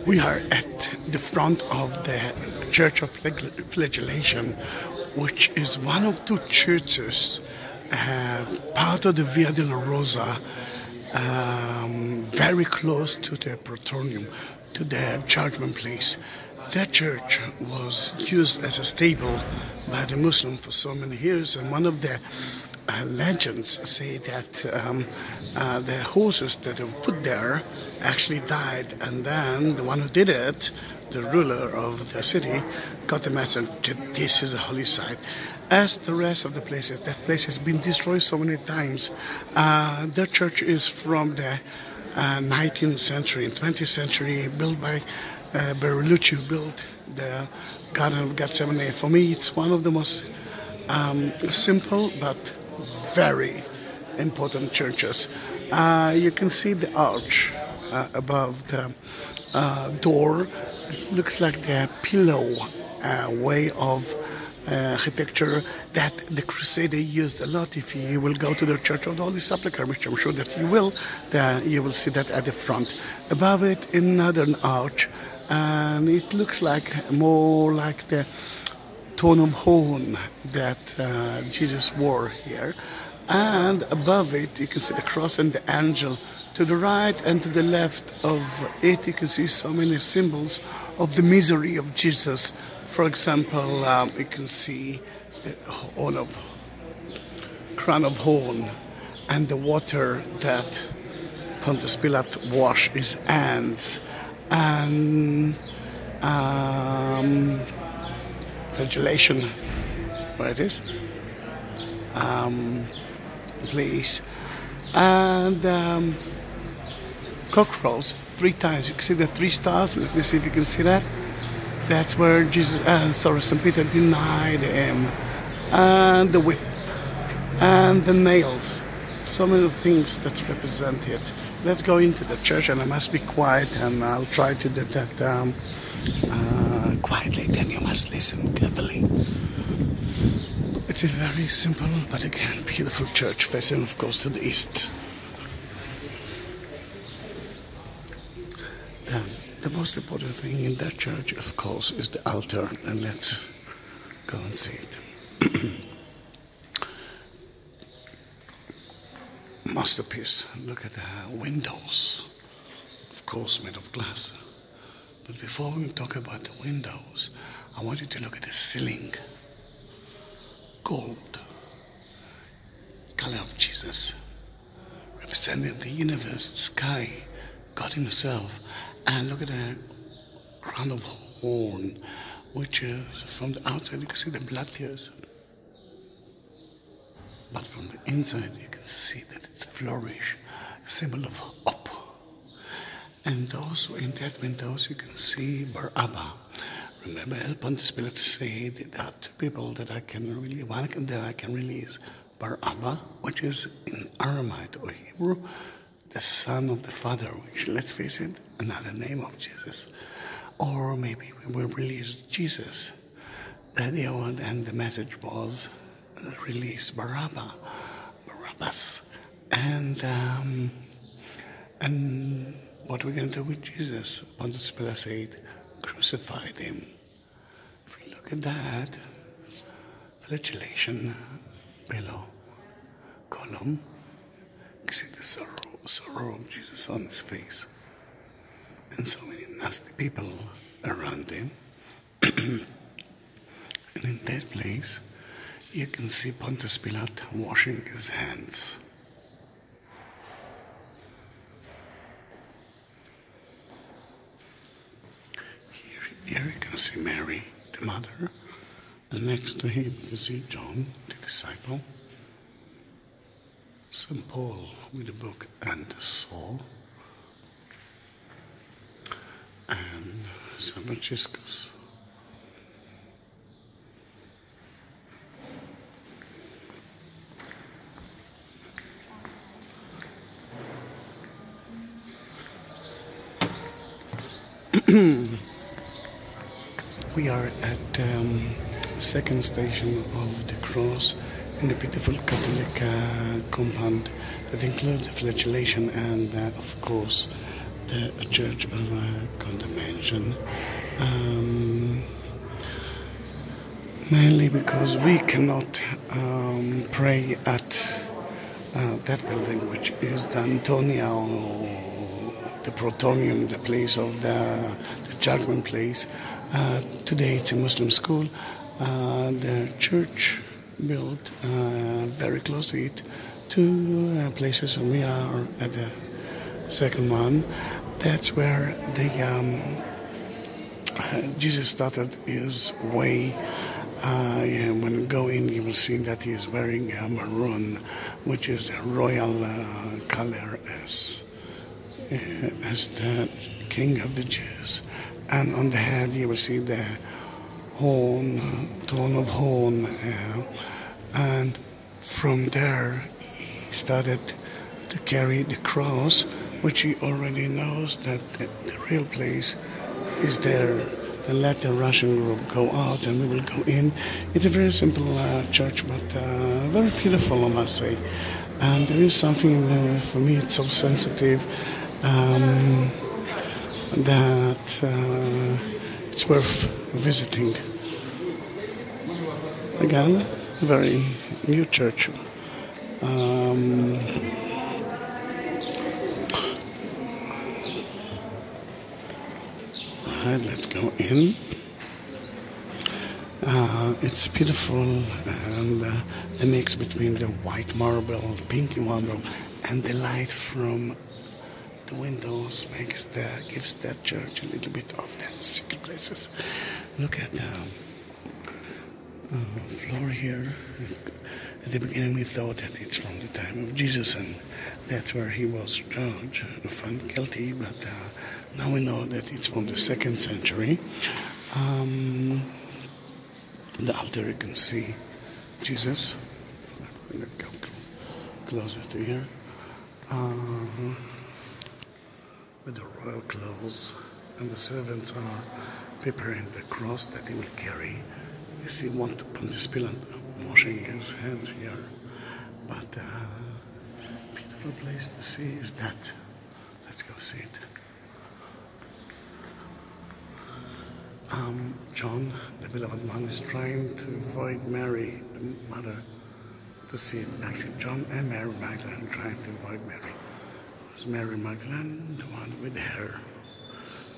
We are at the front of the Church of Flagellation, which is one of two churches, part of the Via Dolorosa, very close to the Praetorium, to the judgment place. That church was used as a stable by the Muslims for so many years, and one of the legends say that the horses that were put there actually died, and then the one who did it, the ruler of the city, got the message that this is a holy site. As the rest of the places, that place has been destroyed so many times. The church is from the 19th century and 20th century, built by Bertolucci, who built the Garden of Gethsemane. For me, it's one of the most simple but very important churches. You can see the arch above the door. It looks like the pillow way of architecture that the Crusader used a lot. If you will go to the Church of the Holy Sepulchre, which I'm sure that you will see that at the front. Above it, another arch, and it looks like more like the tone of horn that Jesus wore here. And above it, you can see the cross and the angel. To the right and to the left of it, you can see so many symbols of the misery of Jesus. For example, you can see the crown of horn and the water that Pontius Pilate washed his hands, and flagellation, where it is, please, and cockcrows 3 times. You can see the 3 stars. Let me see if you can see that. That's where St. Peter denied him, and the whip, and the nails. So many things that represent it. Let's go into the church, and I must be quiet, and I'll try to do that quietly. Then you must listen carefully. It's a very simple, but again, beautiful church, facing, of course, to the east. The most important thing in that church, of course, is the altar, and let's go and see it. Masterpiece. Look at the windows, of course, made of glass. But before we talk about the windows, I want you to look at the ceiling. Gold, color of Jesus, representing the universe, the sky, God himself. And look at the crown of horn, which is from the outside you can see the blood tears, but from the inside you can see that it's flourish, a symbol of hope. And also in that windows you can see Bar Abba. Remember, Pontius Pilate said there are 2 people that I can really, one that I can release, Bar Abba, which is in Aramaic or Hebrew, the Son of the Father, which, let's face it, another name of Jesus. Or maybe we will release Jesus. The idea and the message was release Barabbas. And what we're going to do with Jesus? Pontius Pilate said, crucified him. If we look at that, flagellation below, column, you see the sorrow of Jesus on his face, and so many nasty people around him. And in that place, you can see Pontius Pilate washing his hands. Here you can see Mary, the mother, and next to him you can see John, the disciple, St. Paul with the book and the soul, and St. Franciscus. We are at second station of the cross in a beautiful Catholic compound that includes the flagellation and, of course, the church of condemnation. Mainly because we cannot pray at that building, which is the Antonia, or the Praetorium, the place of the judgment place. Today it's a Muslim school. The church built very close to it, two places, and we are at the second one. That's where Jesus started his way. When you go in, you will see that he is wearing maroon, which is the royal color as the king of the Jews. And on the head, you will see the tone of horn. And from there, he started to carry the cross, which he already knows that the real place is there. Then let the Russian group go out and we will go in. It's a very simple church, but very beautiful, I must say. And there is something, for me, it's so sensitive that it's worth visiting. Again, a very new church. Right, let's go in. It's beautiful, and the mix between the white marble, the pinky marble, and the light from the windows gives that church a little bit of that secret places. Look at the floor here. At the beginning we thought that it's from the time of Jesus, and that's where he was judged and found guilty, but now we know that it's from the 2nd century. The altar, you can see Jesus. I'm going to go closer to here. With the royal clothes, and the servants are preparing the cross that he will carry. You see one Pontius Pilate washing his hands here. But beautiful place to see is that. Let's go see it. John, the beloved one, is trying to avoid Mary, the mother, to see it. Actually, John and Mary Magdalene are trying to avoid Mary. It's Mary Magdalene, the one with the hair.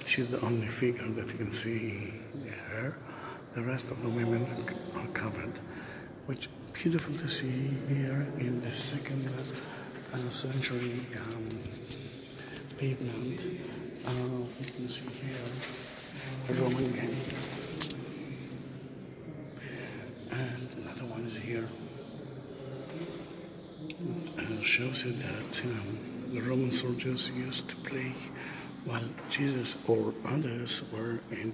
She's the only figure that you can see the hair. The rest of the women are covered, which is beautiful to see here in the 2nd century pavement. You can see here a Roman gate, and another one is here. It shows you that the Roman soldiers used to play while Jesus or others were in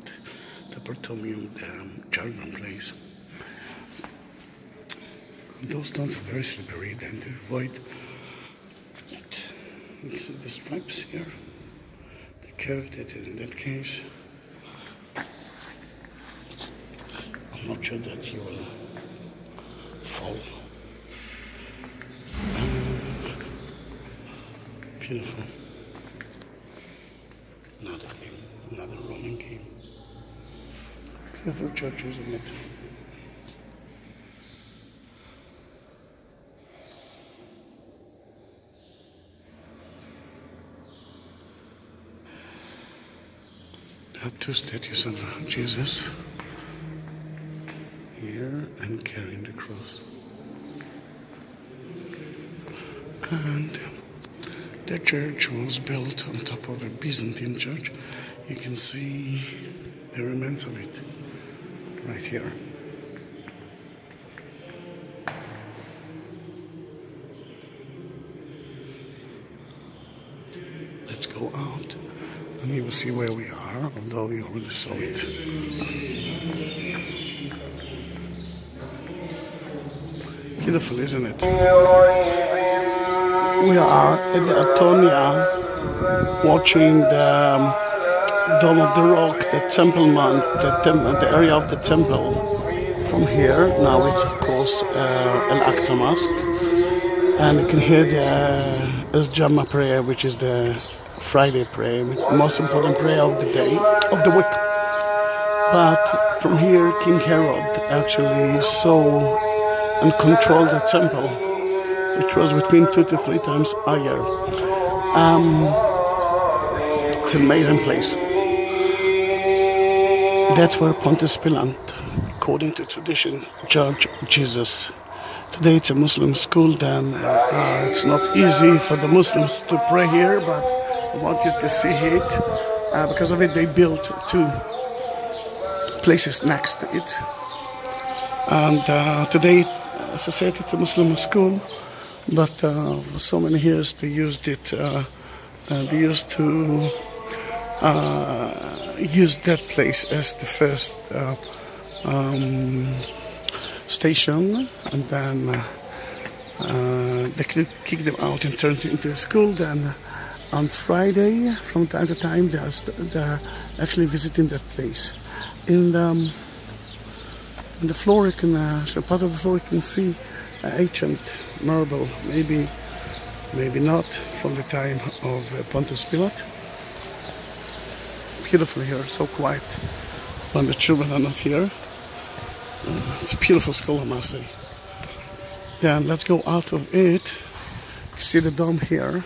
the Praetorium, the judgment place. Those stones are very slippery, then to avoid it. You see the stripes here, the curve that in that case. I'm not sure that you will fall. Beautiful. Another Roman king. Beautiful church, isn't it? There are two statues of Jesus here and carrying the cross. And the church was built on top of a Byzantine church. You can see the remains of it right here. Let's go out and you will see where we are, although you already saw it. Beautiful, isn't it? We are at the Antonia, watching the Dome of the Rock, the Temple Mount, the area of the temple. From here, now it's of course Al-Aqsa Mosque, and you can hear the El Jama prayer, which is the Friday prayer, the most important prayer of the day, of the week. But from here, King Herod actually saw and controlled the temple, which was between 2 to 3 times higher. It's a maiden place. That's where Pontius Pilate, according to tradition, judged Jesus. Today it's a Muslim school, then it's not easy for the Muslims to pray here, but I want you to see it. Because of it, they built 2 places next to it. And today, as I said, it's a Muslim school, but for so many years they used it. They used to use that place as the first station, and then they kicked them out and turned it into a school. Then on Friday, from time to time, they're actually visiting that place. In the floor, you can so part of the floor you can see ancient marble, maybe not, from the time of Pontius Pilate. Beautiful here, so quiet when the children are not here. It's a beautiful school, I must say. Then let's go out of it. You can see the dome here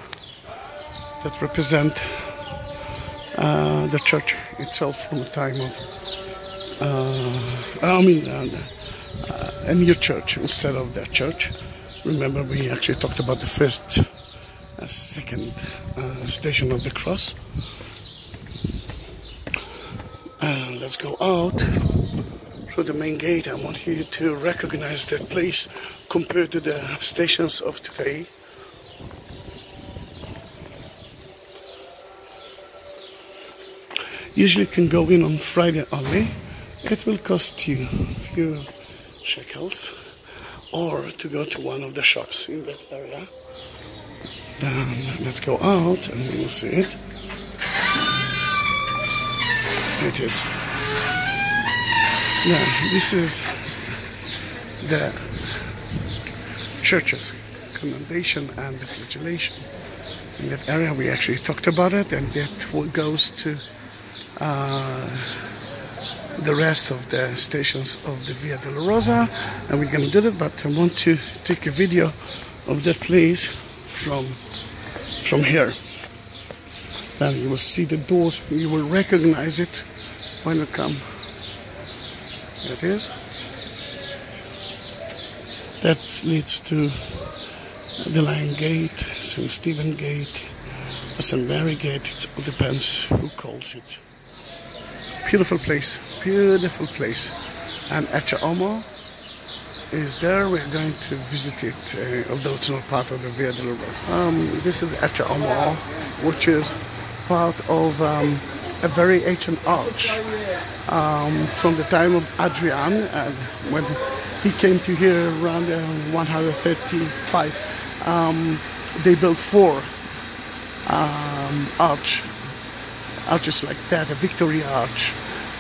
that represent the church itself from the time of a new church instead of that church. Remember, we actually talked about the first, second station of the cross. And let's go out through the main gate. I want you to recognize that place compared to the stations of today. Usually you can go in on Friday only. It will cost you a few shekels, or to go to one of the shops in that area. Then let's go out and you will see it. Here it is. Now, this is the church's commendation and the flagellation. In that area we actually talked about it, and that goes to the rest of the stations of the Via Dolorosa, and we're going to do that, but I want to take a video of that place from here. Then you will see the doors, you will recognize it when you come. There it is. That leads to the Lion Gate, St. Stephen Gate, St. Mary Gate. It all depends who calls it. Beautiful place, beautiful place. And Ecce Homo is there. We're going to visit it, although it's not part of the Via Dolorosa. This is Ecce Homo, which is part of a very ancient arch from the time of Adrian, and when he came to here around 135. They built 4 arches like that, a Victory Arch.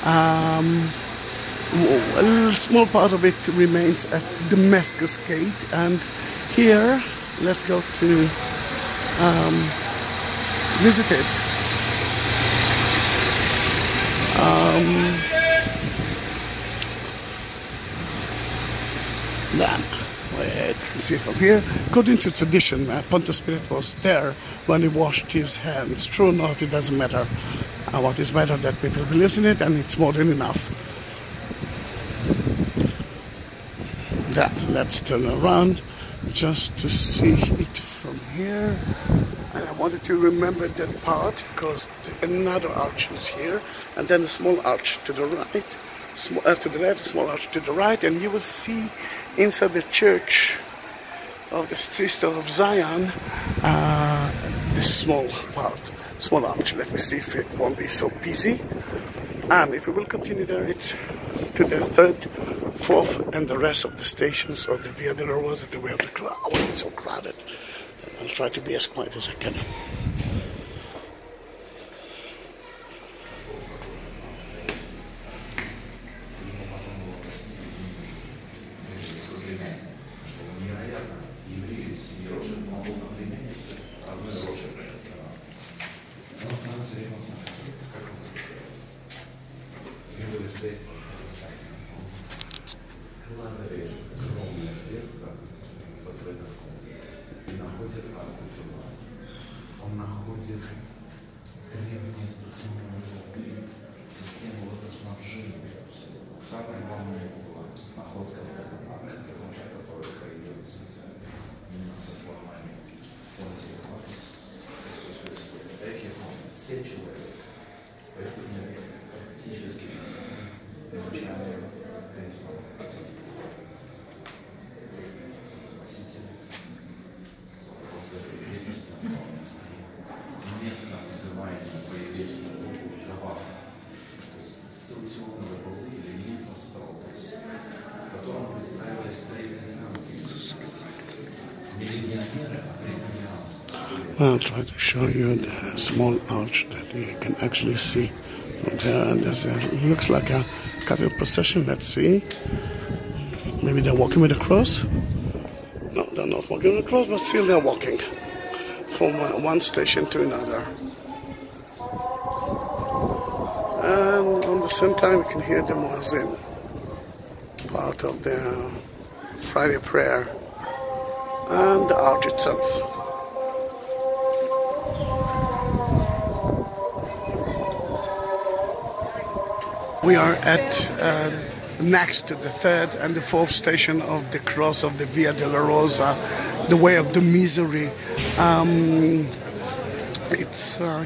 A small part of it remains at Damascus Gate, and here, let's go to visit it. Then, you can see it from here. According to tradition, Pontius Pilate was there when he washed his hands. True or not, it doesn't matter. What is matter that people believe in it, and it's more than enough. Then, let's turn around just to see it from here. And I wanted to remember that part because another arch is here, and then a small arch to the right, to the left, a small arch to the right, and you will see inside the church of the Sister of Zion this small arch. Let me see if it won't be so busy. And if we will continue there, it's to the 3rd, 4th, and the rest of the stations of the Via Dolorosa. The way of the crowd. It's so crowded. I'll try to be as quiet as I can. I'll try to show you the small arch that you can actually see from there, and it looks like a cattle procession. Let's see. Maybe they're walking with a cross? No, they're not walking with a cross, but still they're walking from one station to another. And on the same time, you can hear the muezzin, part of the Friday prayer, and the arch itself. We are at next to the third and the fourth station of the cross of the Via Dolorosa, the way of the misery. You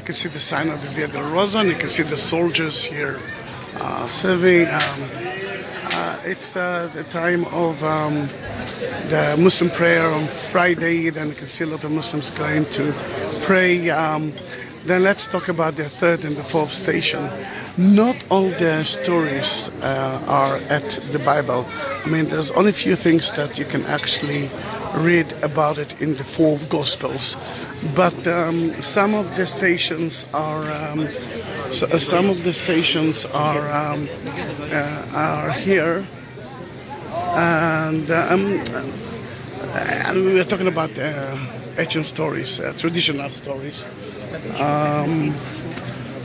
can see the sign of the Via Dolorosa, and you can see the soldiers here serving. It's the time of the Muslim prayer on Friday, and you can see a lot of Muslims going to pray. Then let's talk about the third and the fourth station. Not all the stories are at the Bible. I mean, there's only a few things that you can actually read about it in the four Gospels. But some of the stations are here, and we are talking about ancient stories, traditional stories.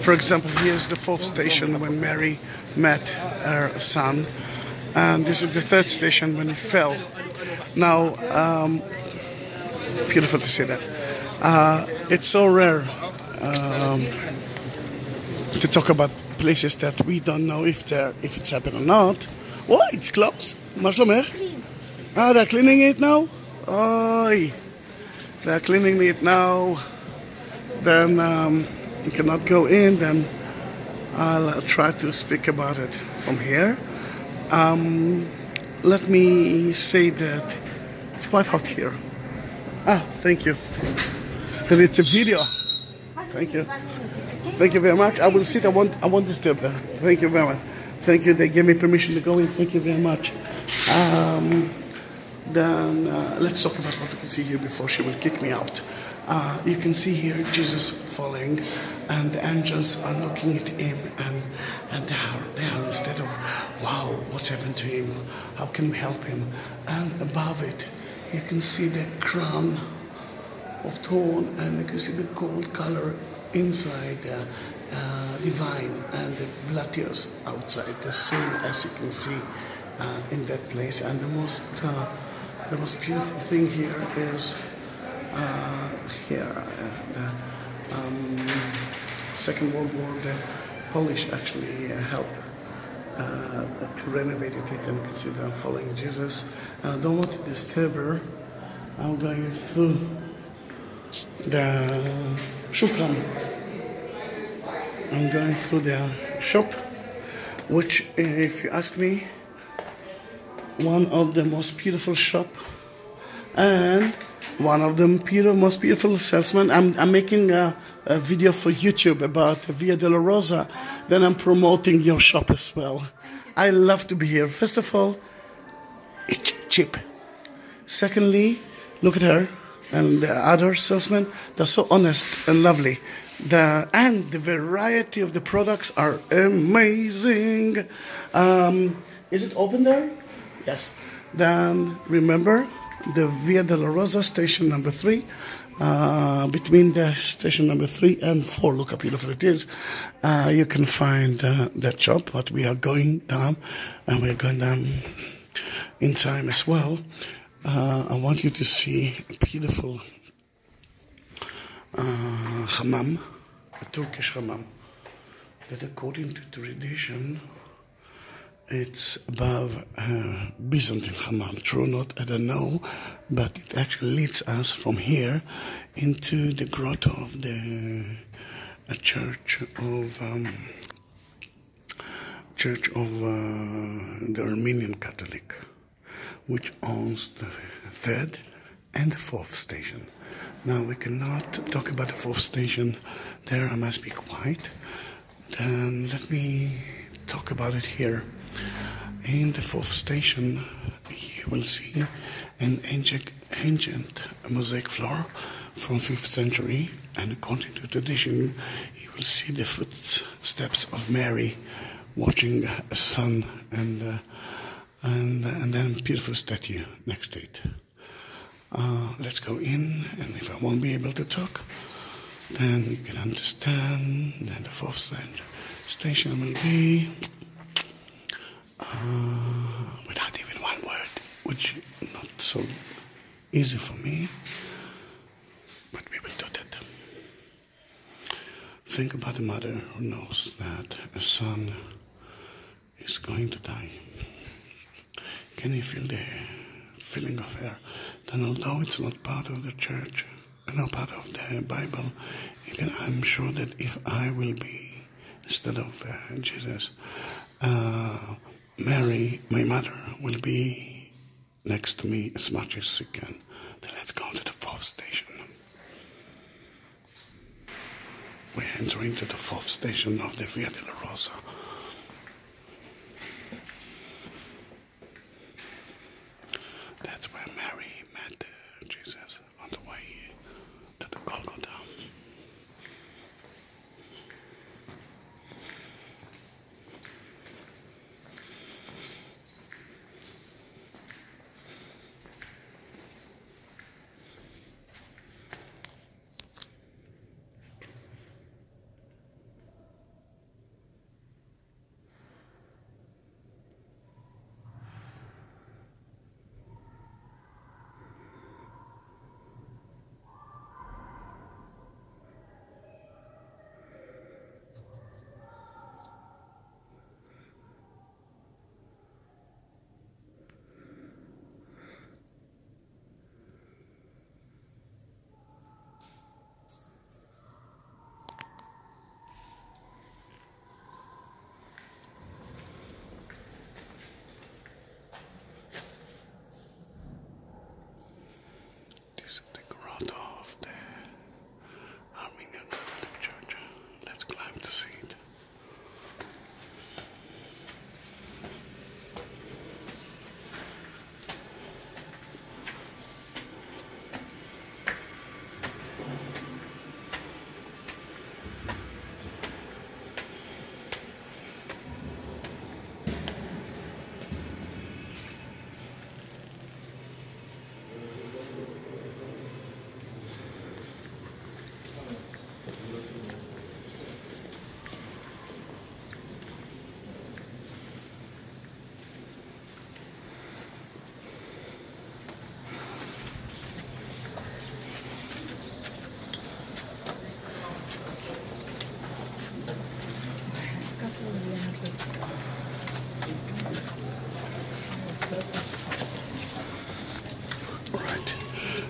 For example, here's the fourth station when Mary met her son, and this is the third station when he fell. Now, beautiful to see that. It's so rare to talk about places that we don't know if it's happened or not. Oh, it's closed. מה שלומך? They're cleaning it now? Oh, they're cleaning it now. Then you cannot go in. Then I'll try to speak about it from here. Let me say that it's quite hot here. Thank you. Because it's a video. Thank you. Thank you very much. I will sit. I won't disturb them. Thank you very much. Thank you. They gave me permission to go in. Thank you very much. Then let's talk about what we can see here before she will kick me out. You can see here Jesus falling, and the angels are looking at him, and they are instead of, wow, what's happened to him? How can we help him? And above it, you can see the crown of thorn, and you can see the gold color inside the vine, and the blood tears outside, the same as you can see in that place. And the most beautiful thing here is the Second World War. The Polish actually helped to renovate it, and you can see them following Jesus. And I don't want to disturb her. I'm going through the shukran. I'm going through the shop, which, if you ask me, one of the most beautiful shop, and one of the most beautiful salesmen. I'm making a video for YouTube about Via Dolorosa. Then I'm promoting your shop as well. I love to be here. First of all, it's cheap. Secondly, look at her and the other salesmen. They're so honest and lovely. And the variety of the products are amazing. Is it open there? Yes. Then remember, the Via Dolorosa, station number 3. Between the station number 3 and 4, look how beautiful it is. You can find that shop, but we are going down, and we're going down in time as well. I want you to see a beautiful hammam, a Turkish hammam, that according to tradition, it's above Byzantine hammam. True or not, I don't know, but it actually leads us from here into the grotto of the church of the Armenian Catholic, which owns the 3rd and the 4th station. Now we cannot talk about the 4th station there. I must be quiet. Then let me talk about it here. In the 4th station, you will see an ancient mosaic floor from 5th century, and according to tradition, you will see the footsteps of Mary watching a sun, and then a beautiful statue next to it. Let's go in, and if I won't be able to talk, then you can understand. Then the 4th station will be without even one word, which is not so easy for me, but we will do that. Think about a mother who knows that a son is going to die. Can you feel the feeling of her? Then although it's not part of the church, not part of the Bible, I'm sure that if I will be, instead of Jesus, Mary, my mother, will be next to me as much as she can. Then let's go to the 4th station. We're entering to the 4th station of the Via Dolorosa. That's where Mary met Jesus on the way to the Golgotha. Of the Armenian Catholic Church. Let's climb to see it.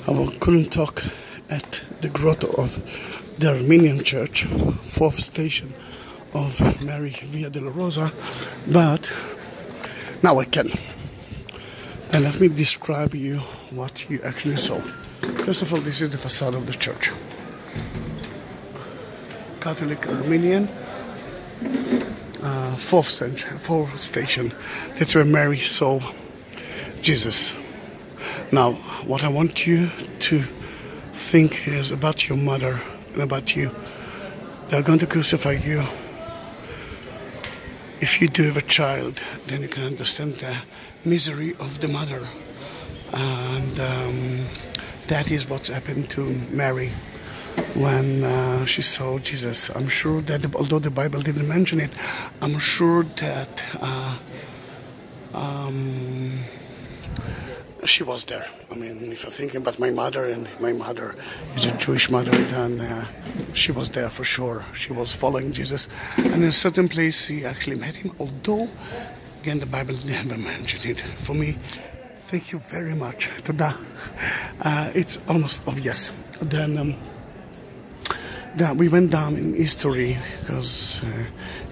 I couldn't talk at the grotto of the Armenian Church, 4th station of Mary Via Dolorosa, but now I can. And let me describe you what you actually saw. First of all, this is the facade of the church. Catholic Armenian, 4th station. That's where Mary saw Jesus. Now, what I want you to think is about your mother and about you. They're going to crucify you. If you do have a child, then you can understand the misery of the mother. And that is what's happened to Mary when she saw Jesus. I'm sure that, although the Bible didn't mention it, I'm sure that she was there. I mean, if I'm thinking about my mother, and my mother is a Jewish mother, then she was there for sure. She was following Jesus. And in a certain place, she actually met him, although, again, the Bible never mentioned it. For me, thank you very much. Tada. It's almost obvious. Then we went down in history, because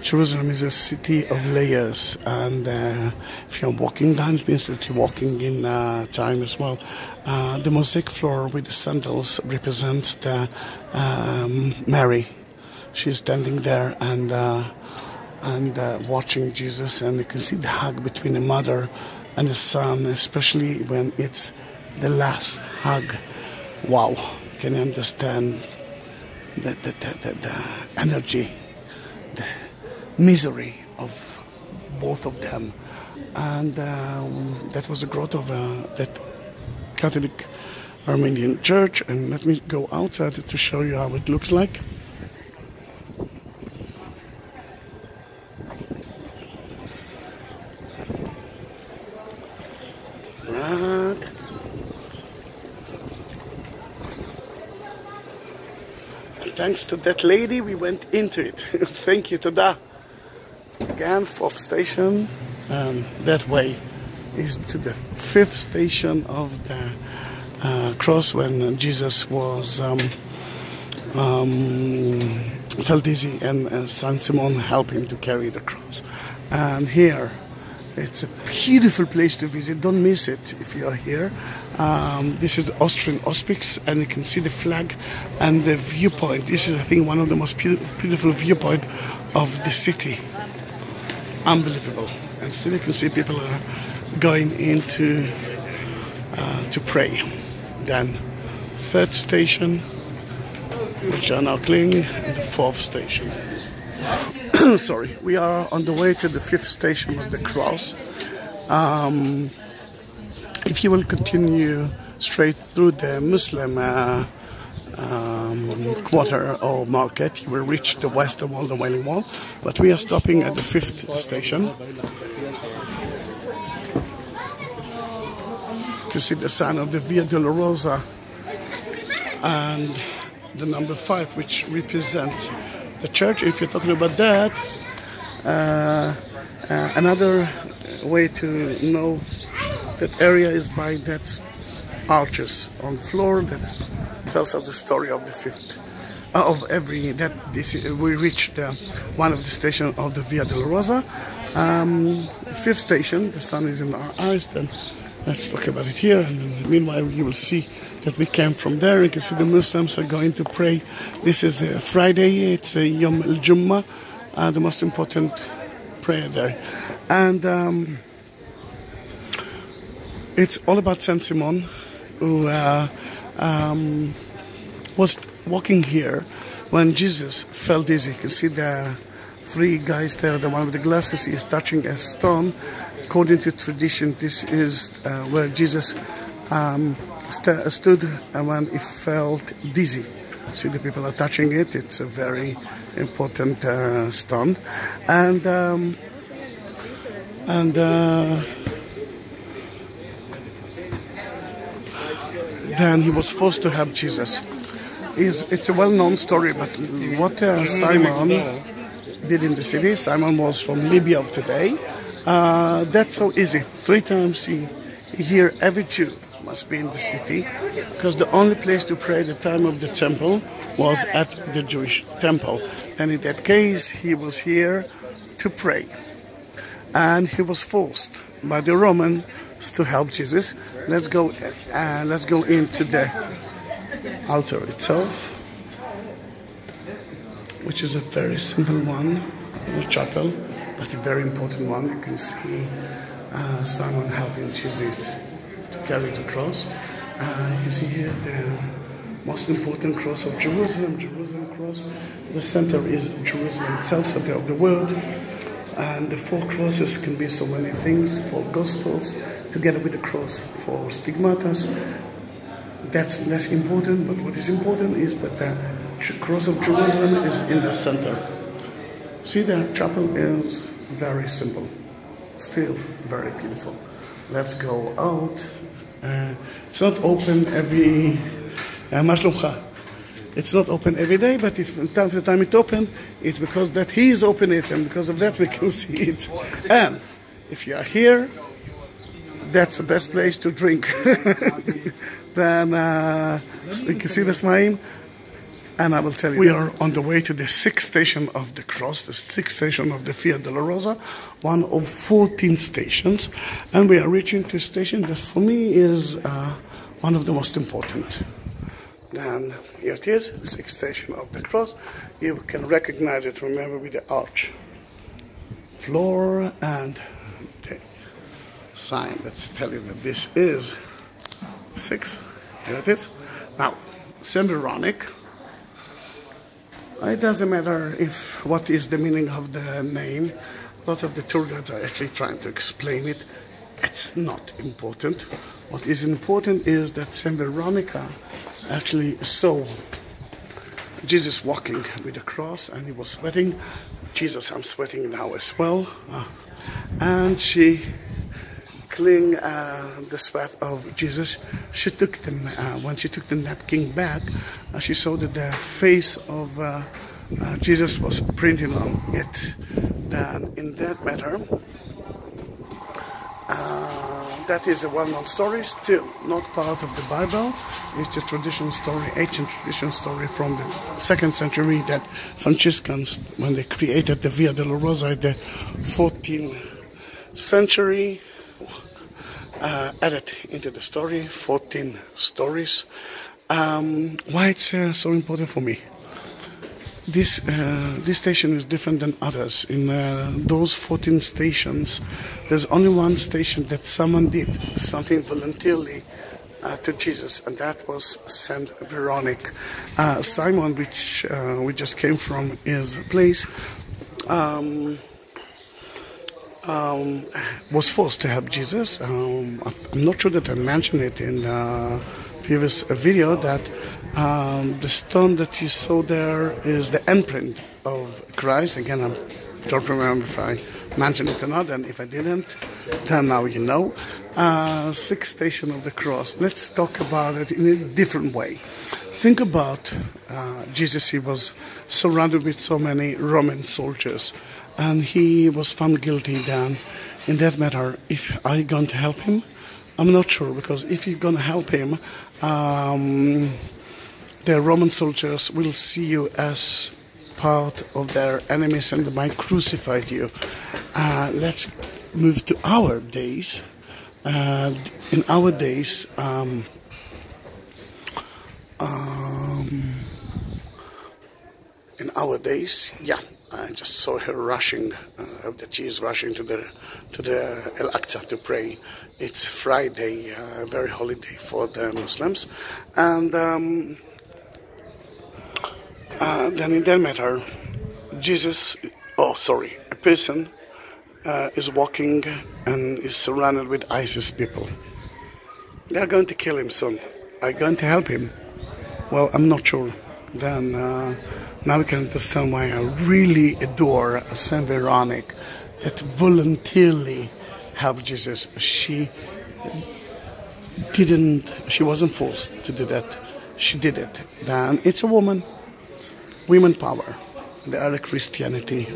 Jerusalem is a city of layers, and if you're walking down, it means that you're walking in time as well. The mosaic floor with the sandals represents the Mary. She's standing there and watching Jesus, and you can see the hug between the mother and the son, especially when it's the last hug. Wow, can you understand the energy, the misery of both of them? And that was the growth of that Catholic Armenian church. And let me go outside to show you how it looks like. Right. Thanks to that lady, we went into it. Thank you, Tada. Again, 4th station, and that way is to the 5th station of the cross, when Jesus was felt dizzy, and Saint Simon helped him to carry the cross. And here, it's a beautiful place to visit. Don't miss it if you are here. This is the Austrian Hospice, and you can see the flag and the viewpoint. This is, I think, one of the most beautiful viewpoint of the city. Unbelievable. And still you can see people are going into to pray. Then 3rd station, which are now clean, and the 4th station. Sorry, we are on the way to the 5th station of the cross. If you will continue straight through the Muslim quarter or market, you will reach the western wall, the Wailing Wall. But we are stopping at the 5th station. You see the sign of the Via Dolorosa and the number 5, which represents the church. If you're talking about that, another way to know that area is by that arches on floor that tells us the story of the 5th of every that we reached one of the stations of the Via Dolorosa. 5th station, the sun is in our eyes. Then let's talk about it here. And meanwhile, you will see that we came from there. You can see the Muslims are going to pray. This is a Friday. It's a Yom El Jummah, the most important prayer there. And it's all about Saint Simon, who was walking here when Jesus fell dizzy. You can see the 3 guys there. The one with the glasses, he is touching a stone. According to tradition, this is where Jesus stood when he felt dizzy. See, the people are touching it. It's a very important stone. And then he was forced to help Jesus. It's a well-known story, but what Simon did in the city, Simon was from Libya of today. That's so easy. 3 times he hear every Jew must be in the city, because the only place to pray at the time of the temple was at the Jewish temple. And in that case, he was here to pray. And he was forced by the Romans to help Jesus. Let's go into the altar itself, which is a very simple one, a chapel, but a very important one. You can see Simon helping Jesus to carry the cross. You can see here the most important cross of Jerusalem cross. The center is Jerusalem itself, center of the world. And the 4 crosses can be so many things, 4 gospels, together with the cross for stigmatas. That's less important, but what is important is that the cross of Jerusalem is in the center. See, the chapel is very simple, still very beautiful. Let's go out. It's not open every... It's not open every day, but if from time to time it's open, it's because that he is open it, and because of that we can see it. And if you are here, that's the best place to drink. Then you can see the Smaim, and I will tell you. We are on the way to the 6th station of the cross, the 6th station of the Via Dolorosa, one of 14 stations, and we are reaching to a station that for me is one of the most important. And here it is, 6th station of the cross. You can recognize it, remember, with the arch floor and the sign that's telling you that this is 6. Here it is. Now, Semveronic. It doesn't matter if what is the meaning of the name. A lot of the tour guides are actually trying to explain it. It's not important. What is important is that Saint Veronica actually saw Jesus walking with the cross, and he was sweating. Jesus, I'm sweating now as well. And she cling the sweat of Jesus. She took the when she took the napkin back, she saw that the face of Jesus was printed on it. Then, in that matter, that is a well-known story, still not part of the Bible. It's a tradition story, ancient tradition story from the 2nd century that Franciscans, when they created the Via Dolorosa in the 14th century, added into the story, 14 stories. Why it's so important for me? This station is different than others. In those 14 stations, there's only one station that someone did something voluntarily to Jesus, and that was Saint Veronic. Simon, which we just came from, is a place was forced to help Jesus. I'm not sure that I mentioned it in the previous video, that the stone that you saw there is the imprint of Christ. Again, I don't remember if I mentioned it or not, and if I didn't, then now you know. 6th station of the cross. Let's talk about it in a different way. Think about Jesus. He was surrounded with so many Roman soldiers, and he was found guilty. Then, in that matter, if I'm going to help him, I'm not sure, because if you're going to help him, the Roman soldiers will see you as part of their enemies and they might crucify you. Let's move to our days. In our days, yeah, I just saw her rushing, that she is rushing to the Al-Aqsa to pray. It's Friday, a very holy day for the Muslims, and then in that matter, a person is walking and is surrounded with ISIS people. They are going to kill him soon. Are you going to help him? Well, I'm not sure. Then now we can understand why I really adore Saint Veronic, that voluntarily helped Jesus. She wasn't forced to do that. She did it. Then it's a woman. Women power. The early Christianity.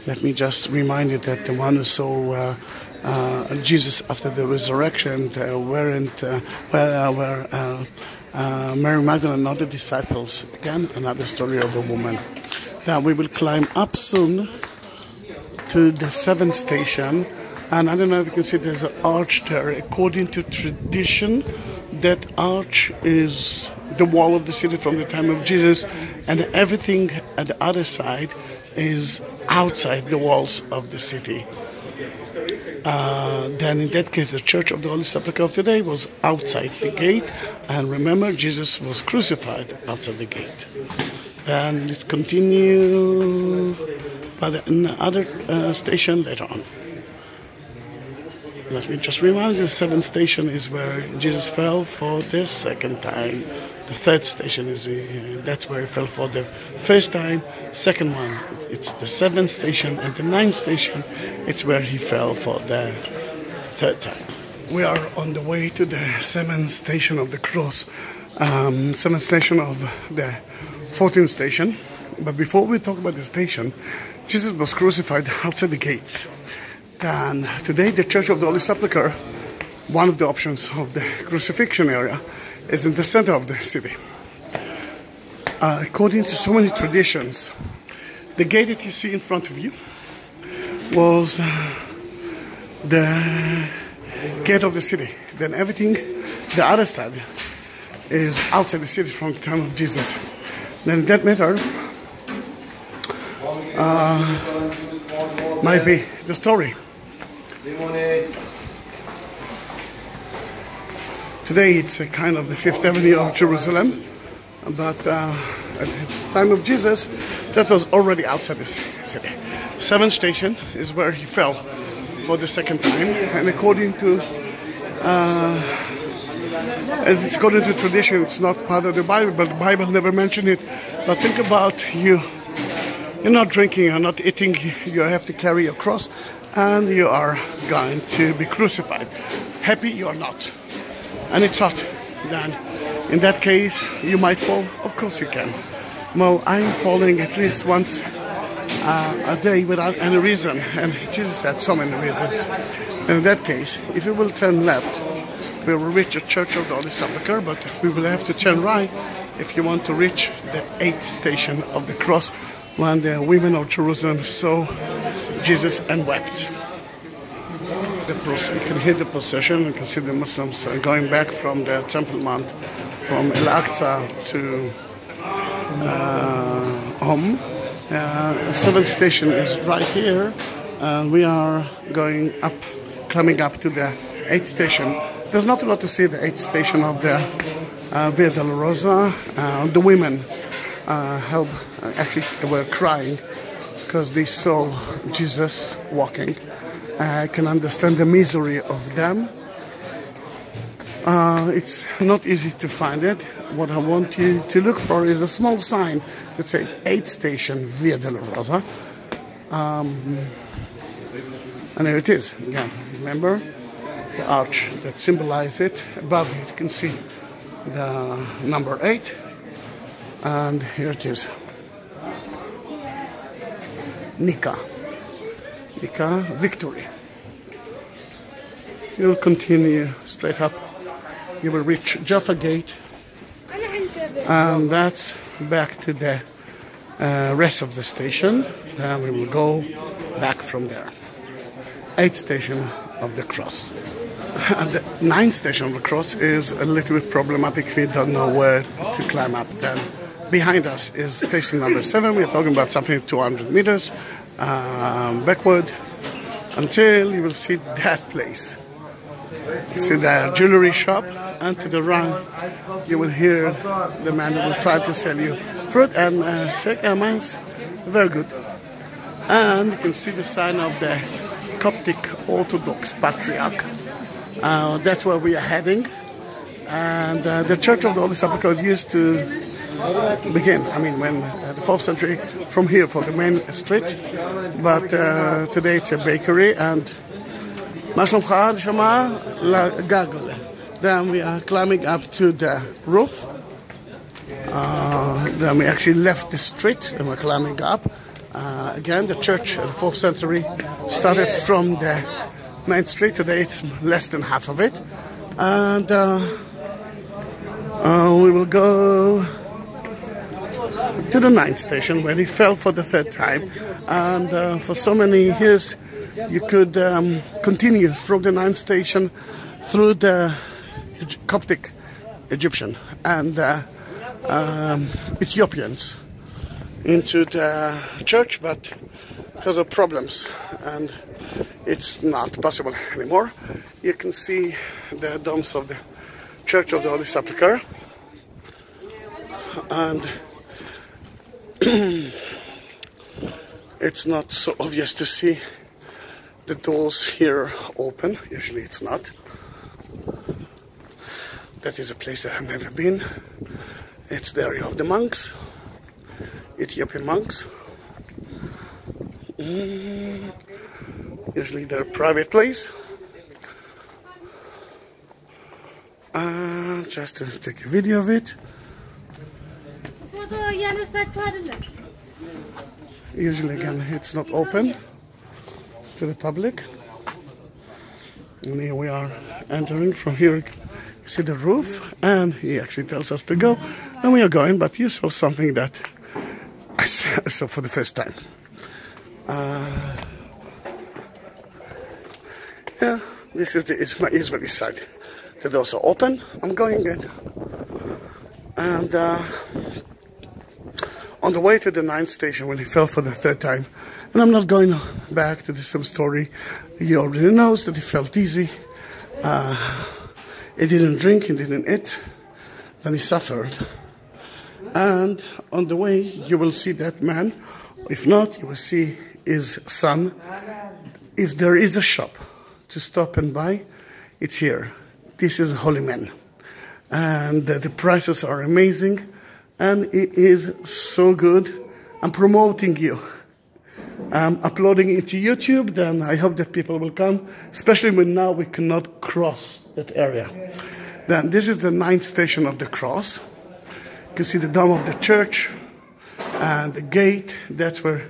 Let me just remind you that the one who saw Jesus after the resurrection were Mary Magdalene, not the disciples. Again, another story of a woman. Now we will climb up soon to the 7th station, and I don't know if you can see there's an arch there. According to tradition, that arch is the wall of the city from the time of Jesus, and everything at the other side is outside the walls of the city. Then in that case, the Church of the Holy Sepulchre of today was outside the gate, and remember, Jesus was crucified outside the gate. Then let's continue by another station later on. let me just remind you, the seventh station is where Jesus fell for the second time. The third station is that's where he fell for the first time. Second one, it's the seventh station, and the ninth station, it's where he fell for the third time. We are on the way to the seventh station of the cross, seventh station of the 14th station. But before we talk about the station, Jesus was crucified outside the gates. And today the Church of the Holy Sepulchre, one of the options of the crucifixion area, is in the center of the city. According to so many traditions, the gate that you see in front of you was the gate of the city. Then everything, the other side, is outside the city from the time of Jesus. Then that matter might be the story. Today it's a kind of the Fifth Avenue of Jerusalem, but at the time of Jesus, that was already outside the city. Seventh station is where he fell for the second time, and according to tradition, it's not part of the Bible, but the Bible never mentioned it. But think about you're not drinking, you're not eating, you have to carry your cross, and you are going to be crucified. Happy you're not. And it's hot. Then, in that case, you might fall. Of course you can. Well, I'm falling at least once a day without any reason. And Jesus had so many reasons. And in that case, if you will turn left, we will reach the Church of the Holy Sepulchre, but we will have to turn right if you want to reach the 8th station of the cross, when the women of Jerusalem saw Jesus and wept. You can hear the procession. You can see the Muslims going back from the Temple Mount, from Al-Aqsa to home. The 7th station is right here, and we are going up, climbing up to the 8th station. There's not a lot to see at the 8th station of the Via Dolorosa. The women actually were crying because they saw Jesus walking. I can understand the misery of them. It's not easy to find it. What I want you to look for is a small sign that says 8th station Via Dolorosa. And there it is. Again, remember the arch that symbolizes it. Above you can see the number 8. And here it is. Nika, victory. You'll continue straight up. You will reach Jaffa Gate, and that's back to the rest of the station. Then we will go back from there. 8th station of the cross. And the 9th station of the cross is a little bit problematic if you don't know where to climb up. Then behind us is station number 7. We're talking about something 200 meters backward until you will see that place. You see the jewelry shop, and to the right you will hear the man who will try to sell you fruit and shake almonds. Very good. And you can see the sign of the Coptic Orthodox Patriarch. That's where we are heading. And the Church of the Holy Sepulchre used to begin, when the 4th century, from here for the main street. But today it's a bakery, and then we are climbing up to the roof. Then we actually left the street and we're climbing up. Again, the church in the 4th century started from the 9th street. Today it's less than half of it. And we will go to the 9th station where he fell for the 3rd time. And for so many years you could continue from the 9th station through the Coptic Egyptian and Ethiopians into the church, but because of problems, and it's not possible anymore. You can see the domes of the Church of the Holy Sepulchre, and it's not so obvious to see the doors here open. Usually it's not. That is a place that I've never been. It's the area of the monks, Ethiopian monks. Usually they're a private place. Just to take a video of it. Usually again it's not open to the public. And here we are entering from here. You see the roof, and he actually tells us to go, and we are going. But you saw something that I saw for the first time. Yeah, this is my Israeli side. The doors are open. I'm going in, and on the way to the 9th station when he fell for the 3rd time, and I'm not going back to the same story. He already knows that he felt dizzy. He didn't drink, he didn't eat, then he suffered. And on the way, you will see that man. If not, you will see his son. If there is a shop to stop and buy, it's here. This is a holy man. And the prices are amazing. And it is so good. I'm promoting you. I'm uploading it to YouTube. Then I hope that people will come, especially when now we cannot cross that area. Then this is the 9th station of the cross. You can see the dome of the church and the gate. That's where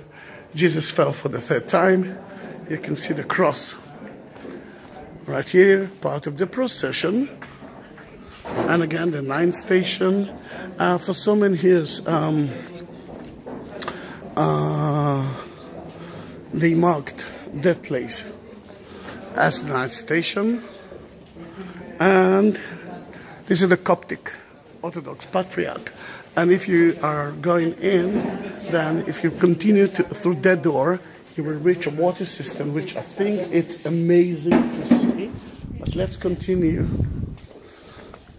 Jesus fell for the 3rd time. You can see the cross right here, part of the procession. And again, the 9th station. For so many years, they marked that place as the 9th station. And this is the Coptic Orthodox Patriarch. And if you are going in, then if you continue through that door, you will reach a water system, which I think it's amazing to see. But let's continue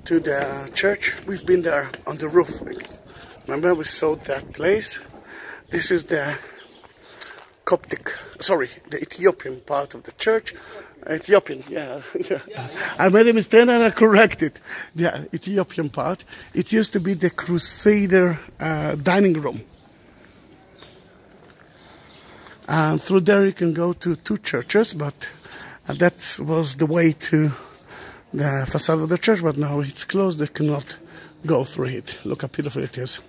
to the church. We've been there on the roof. Remember, we saw that place. This is the the Ethiopian part of the church. Ethiopian, yeah. I made a mistake and I corrected. The Ethiopian part. It used to be the Crusader dining room. And through there you can go to 2 churches, but that was the way to the facade of the church, but now it's closed. They cannot go through it. Look how beautiful it is.